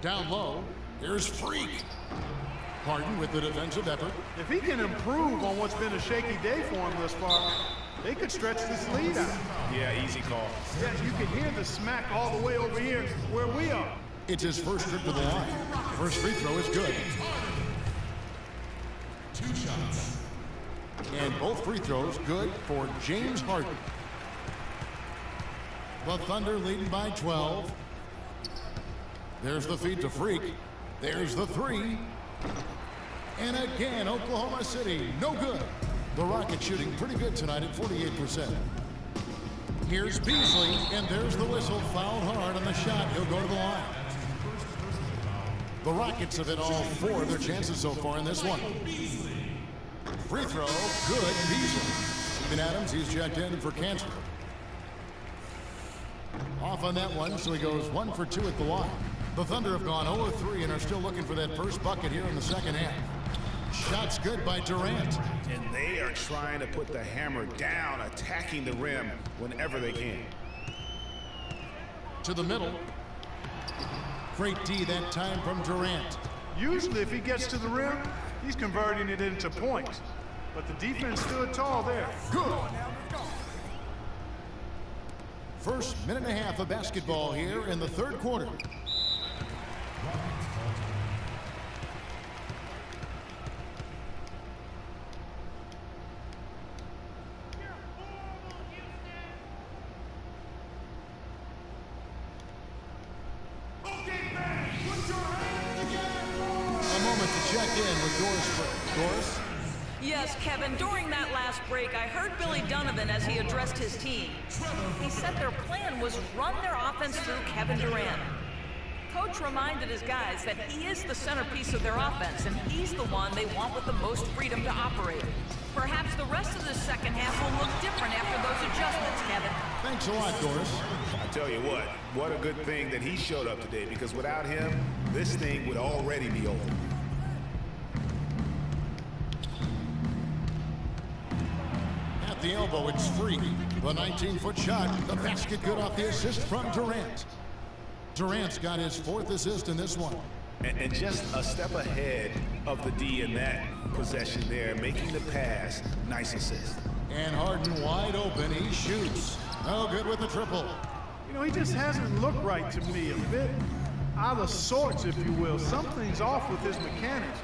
Down low, here's Freak. Harden with the defensive effort. If he can improve on what's been a shaky day for him thus far, they could stretch this lead out. Yeah, easy call. Yeah, you can hear the smack all the way over here where we are. It's his first trip to the line. First free throw is good. 2 shots. And both free throws good for James Harden. The Thunder leading by 12. There's the feed to Freak. There's the 3. And again, Oklahoma City, no good. The Rockets shooting pretty good tonight at 48%. Here's Beasley, and there's the whistle. Fouled hard on the shot. He'll go to the line. The Rockets have hit all 4 of their chances so far in this one. Free throw, good, Beasley. Steven Adams, he's checked in for cancer. Off on that one, so he goes 1 for 2 at the line. The Thunder have gone 0-3 and are still looking for that first bucket here in the second half. Shot's good by Durant. And they are trying to put the hammer down, attacking the rim whenever they can. To the middle. Great D that time from Durant. Usually if he gets to the rim, he's converting it into points. But the defense stood tall there. Good. First minute and a half of basketball here in the third quarter. Check in with Doris. Yes, Kevin, during that last break, I heard Billy Donovan as he addressed his team. He said their plan was run their offense through Kevin Durant. Coach reminded his guys that he is the centerpiece of their offense, and he's the one they want with the most freedom to operate. Perhaps the rest of the second half will look different after those adjustments, Kevin. Thanks a lot, Doris. I tell you what a good thing that he showed up today, because without him, this thing would already be over. The elbow, it's free. The 19-foot shot, the basket good off the assist from Durant. Durant's got his 4th assist in this one. And just a step ahead of the D in that possession there, making the pass. Nice assist. And Harden wide open, he shoots. No good with the triple. You know, he just hasn't looked right to me. A bit out of sorts, if you will. Something's off with his mechanics.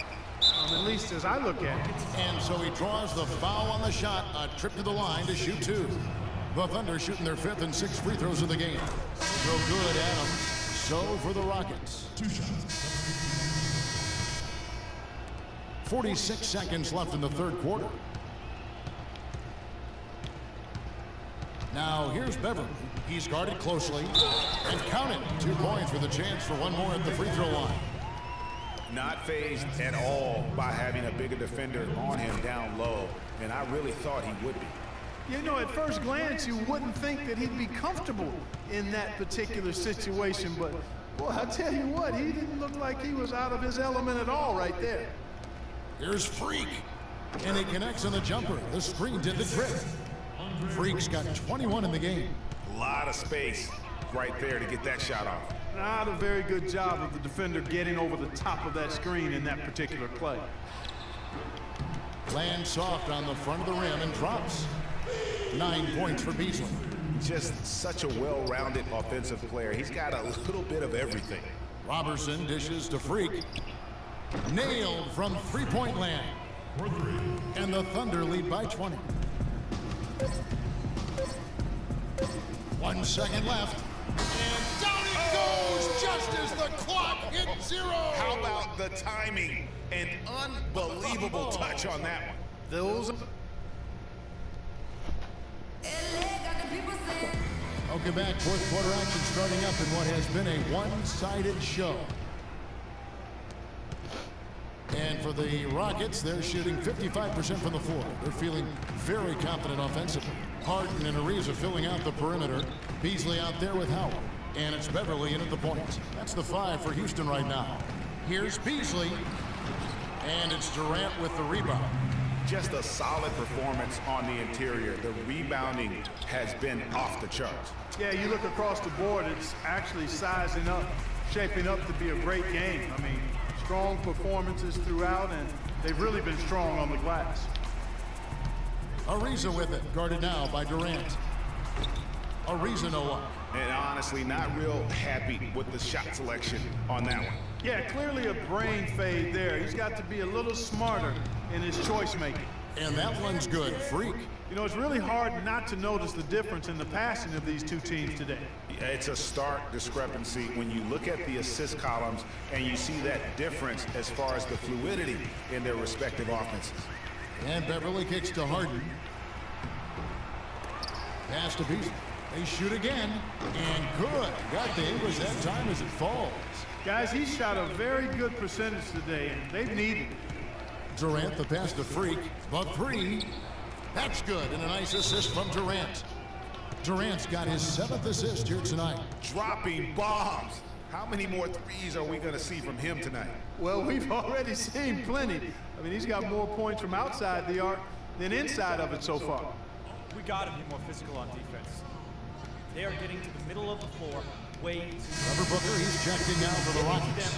At least as I look at it. And so he draws the foul on the shot, a trip to the line to shoot 2. The Thunder shooting their 5th and 6th free throws of the game. So good, Adams. So for the Rockets. 2 shots. 46 seconds left in the third quarter. Now here's Beverly. He's guarded closely. And counted. 2 points with a chance for one more at the free throw line. Not fazed at all by having a bigger defender on him down low, and I really thought he would be. You know, at first glance, you wouldn't think that he'd be comfortable in that particular situation, but, boy, I tell you what, he didn't look like he was out of his element at all right there. Here's Freak, and he connects on the jumper. The screen did the trick. Freak's got 21 in the game. A lot of space right there to get that shot off. Not a very good job of the defender getting over the top of that screen in that particular play. Lands soft on the front of the rim and drops. 9 points for Beasley. Just such a well-rounded offensive player. He's got a little bit of everything. Robertson dishes to Freak. Nailed from three-point land. And the Thunder lead by 20. 1 second left. And down it goes just as the clock hit 0. How about the timing? An unbelievable touch on that one. Those. Welcome back. Fourth quarter action starting up in what has been a one-sided show. And for the Rockets, they're shooting 55% from the floor. They're feeling very confident offensively. Harden and Ariza filling out the perimeter. Beasley out there with Howard. And it's Beverly in at the point. That's the 5 for Houston right now. Here's Beasley. And it's Durant with the rebound. Just a solid performance on the interior. The rebounding has been off the charts. Yeah, you look across the board, it's actually sizing up shaping up to be a great game. I mean, strong performances throughout, and they've really been strong on the glass. Ariza with it, guarded now by Durant. Ariza no up. And honestly, not real happy with the shot selection on that one. Yeah, clearly a brain fade there. He's got to be a little smarter in his choice making. And that one's good. Freak. You know, it's really hard not to notice the difference in the passing of these two teams today. It's a stark discrepancy when you look at the assist columns and you see that difference as far as the fluidity in their respective offenses. And Beverly kicks to Harden. Pass to Beasley. They shoot again. And good. Got the English that time as it falls. Guys, he shot a very good percentage today, and they've needed it. Durant, the pass to Freak. The three. That's good. And a nice assist from Durant. Durant's got his 7th assist here tonight. Dropping bombs. How many more threes are we going to see from him tonight? Well, we've already seen plenty. I mean, he's got more points from outside the arc than inside of it so far. We got to be more physical on defense. They are getting to the middle of the floor way too much. Trevor Booker, he's checked in now for the Rockets.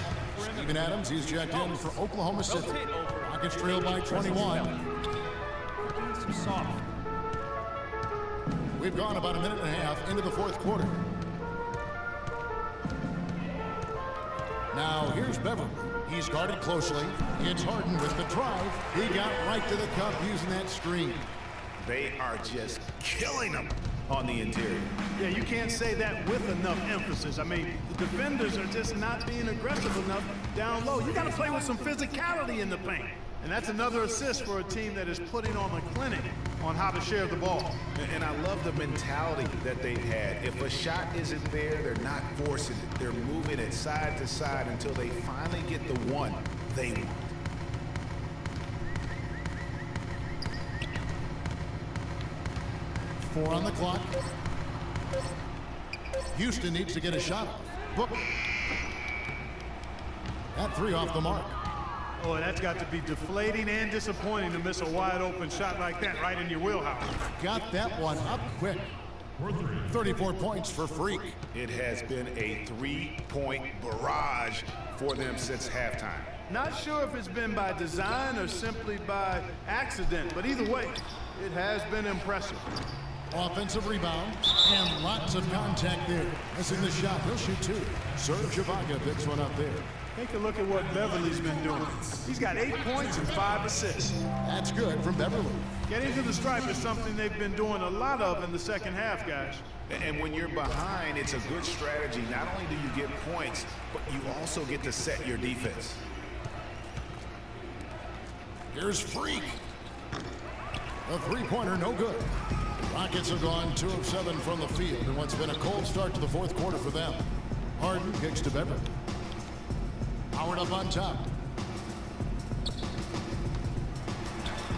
Steven Adams, he's checked in for Oklahoma City. Rockets trail by 21. Being too soft. We've gone about a minute and a half into the 4th quarter. Now here's Beverly. He's guarded closely. It's Harden with the drive. He got right to the cup using that screen. They are just killing them on the interior. Yeah, you can't say that with enough emphasis. I mean, the defenders are just not being aggressive enough down low. You got to play with some physicality in the paint. And that's another assist for a team that is putting on a clinic on how to share the ball. And I love the mentality that they've had. If a shot isn't there, they're not forcing it. They're moving it side to side until they finally get the one they want. Four on the clock. Houston needs to get a shot off. Book. That three off the mark. Oh, that's got to be deflating and disappointing to miss a wide open shot like that right in your wheelhouse. Got that one up quick. 34 points for Freak. It has been a three-point barrage for them since halftime. Not sure if it's been by design or simply by accident, but either way, it has been impressive. Offensive rebound and lots of contact there. Missing the shot. He'll shoot two. Serge Ibaka picks one up there. Take a look at what Beverly's been doing. He's got 8 points and 5 assists. That's good from Beverly. Getting to the stripe is something they've been doing a lot of in the second half, guys. And when you're behind, it's a good strategy. Not only do you get points, but you also get to set your defense. Here's Freak. The three-pointer, no good. Rockets have gone 2 of 7 from the field in what's been a cold start to the fourth quarter for them. Harden kicks to Beverly. Howard up on top.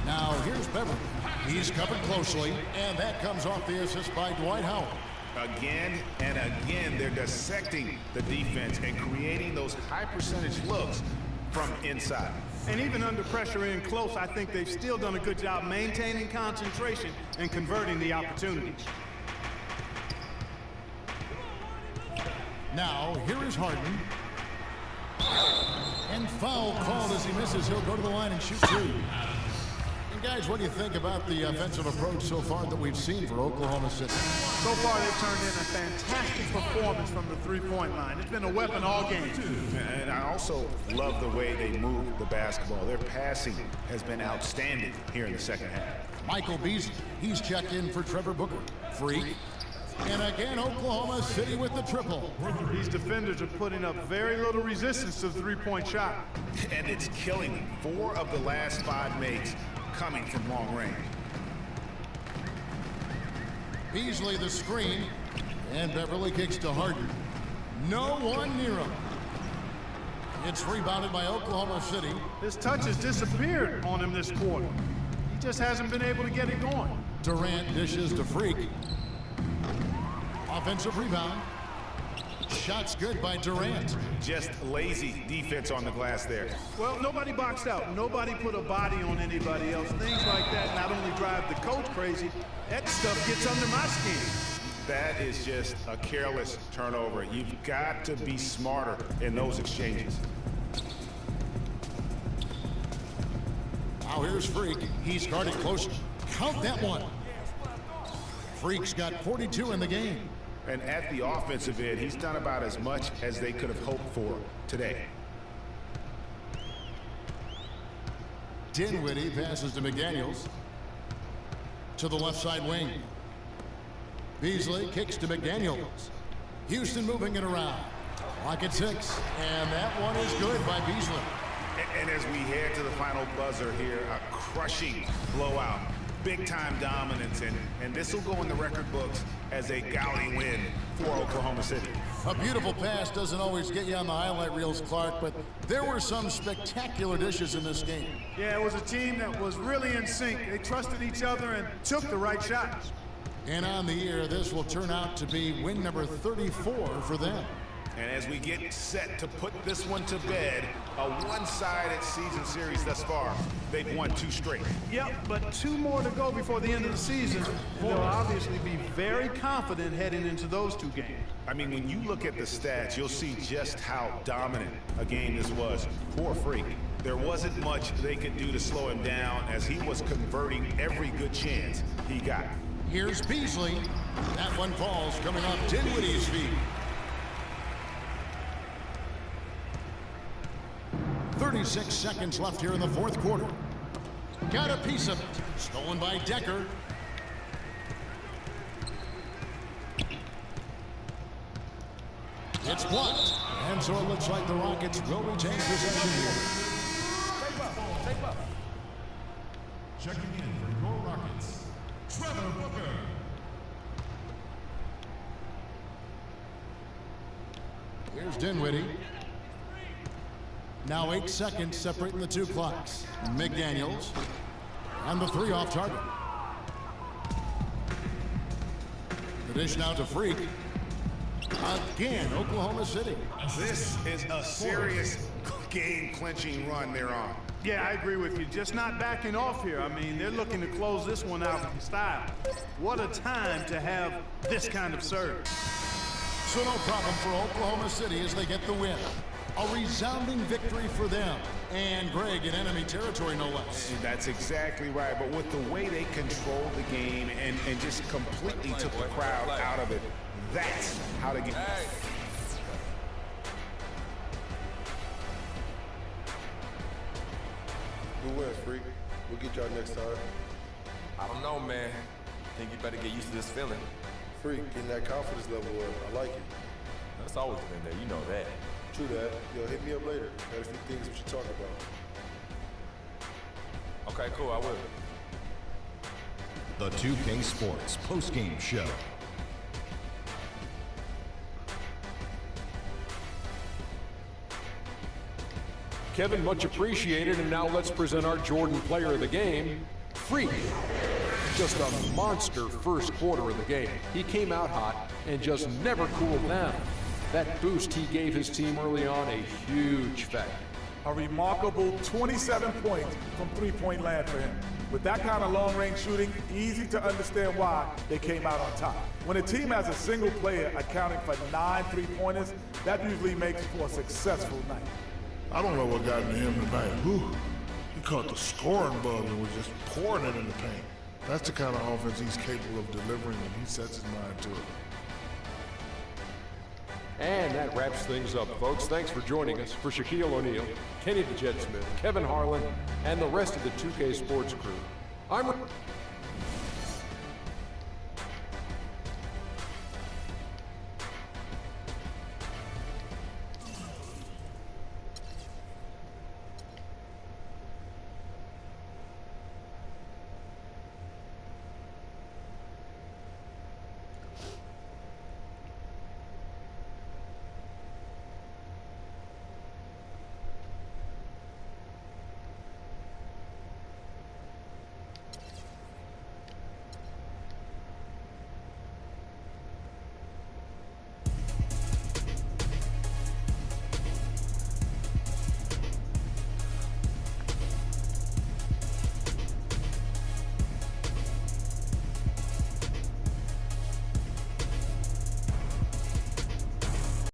Now here's Beverly. He's covered closely, and that comes off the assist by Dwight Howard. Again and again, they're dissecting the defense and creating those high-percentage looks from inside. And even under pressure in close, I think they've still done a good job maintaining concentration and converting the opportunities. Now, here is Harden. And foul called as he misses. He'll go to the line and shoot two. And guys, what do you think about the offensive approach so far that we've seen for Oklahoma City? So far, they've turned in a fantastic performance from the three-point line. It's been a weapon all game. And I also love the way they move the basketball. Their passing has been outstanding here in the second half. Michael Beasley, he's checked in for Trevor Booker. Freak. And again, Oklahoma City with the triple. These defenders are putting up very little resistance to the three-point shot. And it's killing them. 4 of the last 5 makes coming from long range. Beasley the screen. And Beverly kicks to Harden. No one near him. It's rebounded by Oklahoma City. His touch has disappeared on him this quarter. He just hasn't been able to get it going. Durant dishes to Freak. Offensive rebound. Shots good by Durant. Just lazy defense on the glass there. Well, nobody boxed out. Nobody put a body on anybody else. Things like that not only drive the coach crazy, that stuff gets under my skin. That is just a careless turnover. You've got to be smarter in those exchanges. Now here's Freak. He's guarded close. Count that one. Freak's got 42 in the game. And at the offensive end, he's done about as much as they could have hoped for today. Dinwiddie passes to McDaniels. To the left side wing. Beasley kicks to McDaniels. Houston moving it around. Clock at 6. And that one is good by Beasley. And as we head to the final buzzer here, a crushing blowout. Big-time dominance, and this will go in the record books as a gaudy win for Oklahoma City. A beautiful pass doesn't always get you on the highlight reels, Clark, but there were some spectacular dishes in this game. Yeah, it was a team that was really in sync. They trusted each other and took the right shots. And on the year, this will turn out to be win number 34 for them. And as we get set to put this one to bed, a one-sided season series thus far, they've won 2 straight. Yep, but 2 more to go before the end of the season. And they'll obviously be very confident heading into those 2 games. I mean, when you look at the stats, you'll see just how dominant a game this was. Poor Freak. There wasn't much they could do to slow him down as he was converting every good chance he got. Here's Beasley. That one falls coming off Dinwiddie's feet. 36 seconds left here in the 4th quarter. Got a piece of it. Stolen by Decker. It's blocked. And so it looks like the Rockets will retain possession here. Tape up. Checking in for your Rockets, Trevor Booker. Here's Dinwiddie. Now 8 seconds separating the 2 clocks. McDaniels. And the 3 off target. The dish now to Freak. Again, Oklahoma City. This is a serious game-clinching run they're on. Yeah, I agree with you. Just not backing off here. I mean, they're looking to close this one out in style. What a time to have this kind of serve. So no problem for Oklahoma City as they get the win. A resounding victory for them. And Greg in enemy territory, no less. That's exactly right. But with the way they controlled the game and just completely took the crowd out of it, that's how to get... Who wins, Freak? We'll get y'all next time. I don't know, man. Think you better get used to this feeling. Freak, getting that confidence level up. I like it. That's always been there, you know that. True that. Yo, hit me up later. Got a few things we should talk about. Okay, cool, I will. The 2K Sports postgame show. Kevin, much appreciated, and now let's present our Jordan player of the game, Freak. Just a monster first quarter of the game. He came out hot and just never cooled down. That boost he gave his team early on, a huge factor. A remarkable 27 points from three-point land for him. With that kind of long-range shooting, easy to understand why they came out on top. When a team has a single player accounting for 9 three-pointers, that usually makes for a successful night. I don't know what got into him tonight. Whew. He caught the scoring bug and was just pouring it in the paint. That's the kind of offense he's capable of delivering when he sets his mind to it. And that wraps things up, folks. Thanks for joining us. For Shaquille O'Neal, Kenny the Jet Smith, Kevin Harlan, and the rest of the 2K Sports crew, I'm